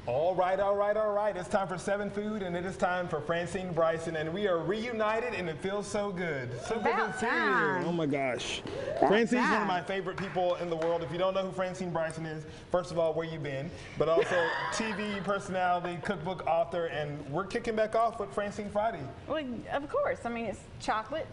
All right, all right, all right. It's time for 7 Food, and it is time for Francine Bryson, and we are reunited, and it feels so good. So good to see you. Oh my gosh. Francine's one of my favorite people in the world. If you don't know who Francine Bryson is, first of all, where you been? But also TV personality, cookbook author, and we're kicking back off with Francine Friday. Well, of course. I mean, it's chocolate,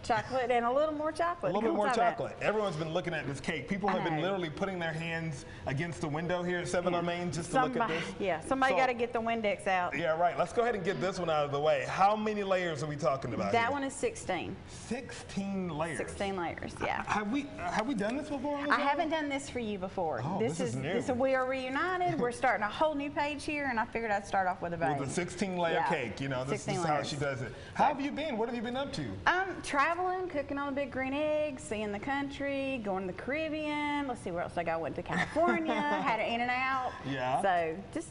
and a little more chocolate. A little bit more chocolate. Everyone's been looking at this cake. People have been literally putting their hands against the window here at 7 on Main just to look at this. Yeah, somebody got to get the Windex out. Yeah, right. Let's go ahead and get this one out of the way. How many layers are we talking about That here? one is 16. 16 layers. 16 layers, yeah. Have we done this before? I haven't done this for you before. Oh, this is new. We are reunited. We're starting a whole new page here, and I figured I'd start off with a bang. With a 16-layer cake. You know, this is how she does it. How have you been? What have you been up to? Traveling, cooking on the big green eggs, seeing the country, going to the Caribbean. Let's see where else I got. Went to California, had an In-N-Out. Yeah. So just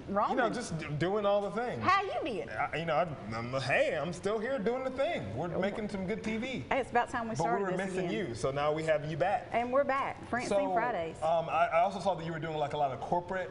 roaming. You know, just doing all the things. How you been? You know, I'm still here doing the thing. We're making some good TV. Hey, it's about time we started this. But we were missing you, so now we have you back. And we're back. Francine Fridays. I also saw that you were doing like a lot of corporate.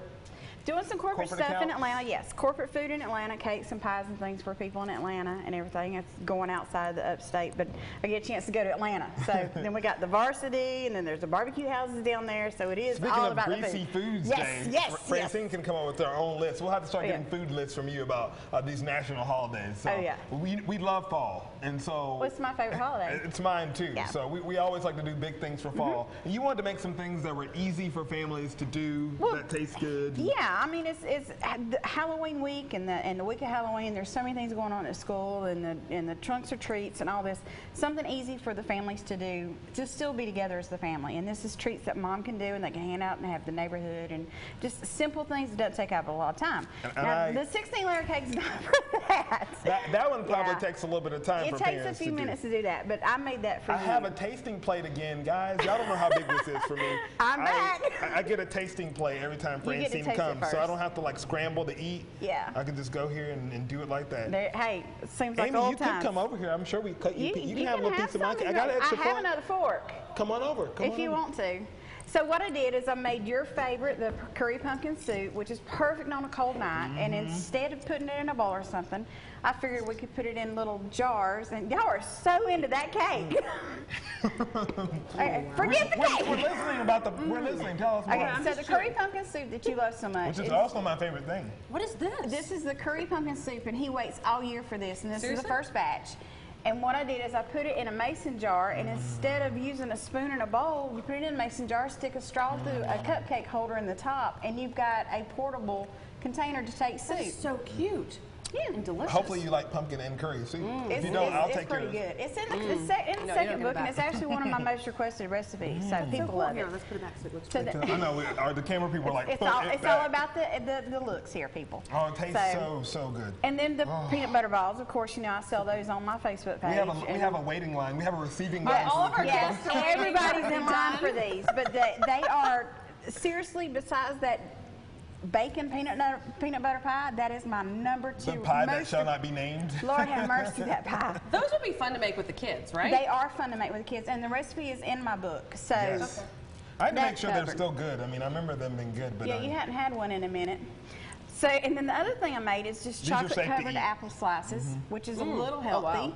Doing some corporate stuff in Atlanta, yes. Corporate food in Atlanta, cakes and pies and things for people in Atlanta and everything. It's going outside the upstate, but I get a chance to go to Atlanta. So then we got the Varsity, and then there's the barbecue houses down there. So it is all about the food. Speaking of Greasy Foods Day, Francine can come up with her own list. We'll have to start getting food lists from you about these national holidays. So we love fall, and so what's my favorite holiday? It's mine too. Yeah. So we always like to do big things for fall. And you wanted to make some things that were easy for families to do that taste good. Yeah. I mean, it's Halloween week and the week of Halloween. There's so many things going on at school and the trunks or treats and all this. Something easy for the families to do, just still be together as the family. And this is treats that mom can do and they can hand out and have the neighborhood and just simple things that don't take up a lot of time. Now, the 16-layer cake's not for that. That one probably takes a little bit of time for parents. It takes a few minutes to do that, but I made that for you. I have a tasting plate again, guys. Y'all don't know how big this is for me. I'm back. I get a tasting plate every time Francine comes, so I don't have to like scramble to eat. Yeah. I can just go here and do it like that. Hey, it seems like Amy, old you times. could come over here. I'm sure you can have a little piece of my cake. I got an extra fork. I have another fork. Come on over. If you want to. So what I did is I made your favorite, the curry pumpkin soup, which is perfect on a cold night. And instead of putting it in a bowl or something, I figured we could put it in little jars. And y'all are so into that cake. Forget the cake. We're listening we're listening. Tell us more. Okay, so the curry pumpkin soup that you love so much. Which is also my favorite thing. What is this? This is the curry pumpkin soup, and he waits all year for this. And this is the first batch. And what I did is I put it in a mason jar, and instead of using a spoon and a bowl, you put it in a mason jar, stick a straw through a cupcake holder in the top, and you've got a portable container to take soup. That's so cute. Yeah. And delicious. Hopefully you like pumpkin and curry soup. If you don't, I'll take yours. It's pretty good. It's in the second book, and it's actually one of my most requested recipes. So people love it. Let's put it back so it looks pretty. I know. The camera people are like, it's all about the looks here, people. Oh, it tastes so good. And then the peanut butter balls, of course, you know I sell those on my Facebook page. We have a waiting line. We have a receiving line. All of our guests are everybody's in line for these, but they are seriously. Besides that bacon peanut butter pie, that is my number 2. The pie that shall not be named. Lord have mercy, that pie. Those would be fun to make with the kids, right? They are fun to make with the kids, and the recipe is in my book. So yes. I had to make sure they're still good. I mean, I remember them being good, but yeah, you hadn't had one in a minute. So, and then the other thing I made is just chocolate-covered apple slices, which is a little healthy. Oh, wow.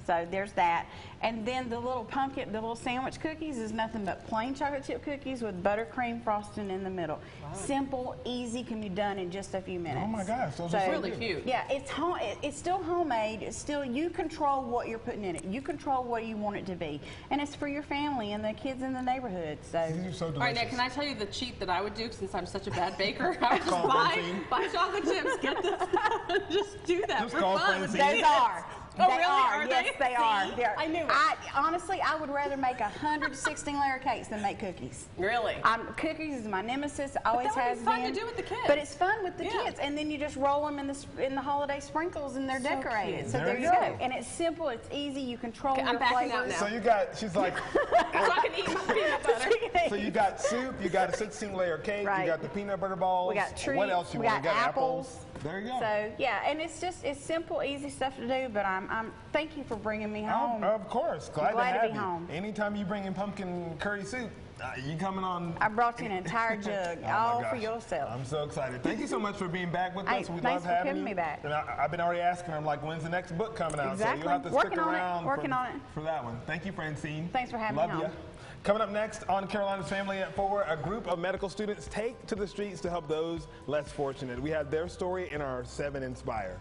So there's that. And then the little sandwich cookies is nothing but plain chocolate chip cookies with buttercream frosting in the middle. Wow. Simple, easy, can be done in just a few minutes. Oh my gosh, those are really cute. Yeah, it's still homemade. It's still, you control what you're putting in it. You control what you want it to be. And it's for your family and the kids in the neighborhood. So these are so delicious. All right, now can I tell you the cheat that I would do since I'm such a bad baker? I would just buy chocolate chips, get this, just do that just for call fun. Francine. Those are. Oh, really? Are Yes, they are. I knew it. Honestly, I would rather make 100 16-layer cakes than make cookies. Really? Cookies is my nemesis. Always but that has would be fun been. to do with the kids. But it's fun with the kids, and then you just roll them in the holiday sprinkles, and they're decorated. Cute. So there you go. And it's simple. It's easy. You control your I'm backing out flavors. now. So you got, she's like, so I can eat my peanut butter. so you got soup, you got a 16-layer cake, you got the peanut butter balls. We got treats. What else you want? We got apples. There you go. So yeah, and it's simple, easy stuff to do. But I'm thank you for bringing me home. Of course, glad to have be you. home. Anytime you bring in pumpkin curry soup, You coming on? I brought you an entire jug, all for yourself. I'm so excited. Thank you so much for being back with us. We thanks love having for having you. me back. And I've been already asking. I'm like, when's the next book coming out? Exactly. So you'll have to Working stick on it. around Working on it. for that one. Thank you, Francine. Thanks for having me Love home. you. Coming up next on Carolina's Family at 4, a group of medical students take to the streets to help those less fortunate. We have their story in our 7 Inspire.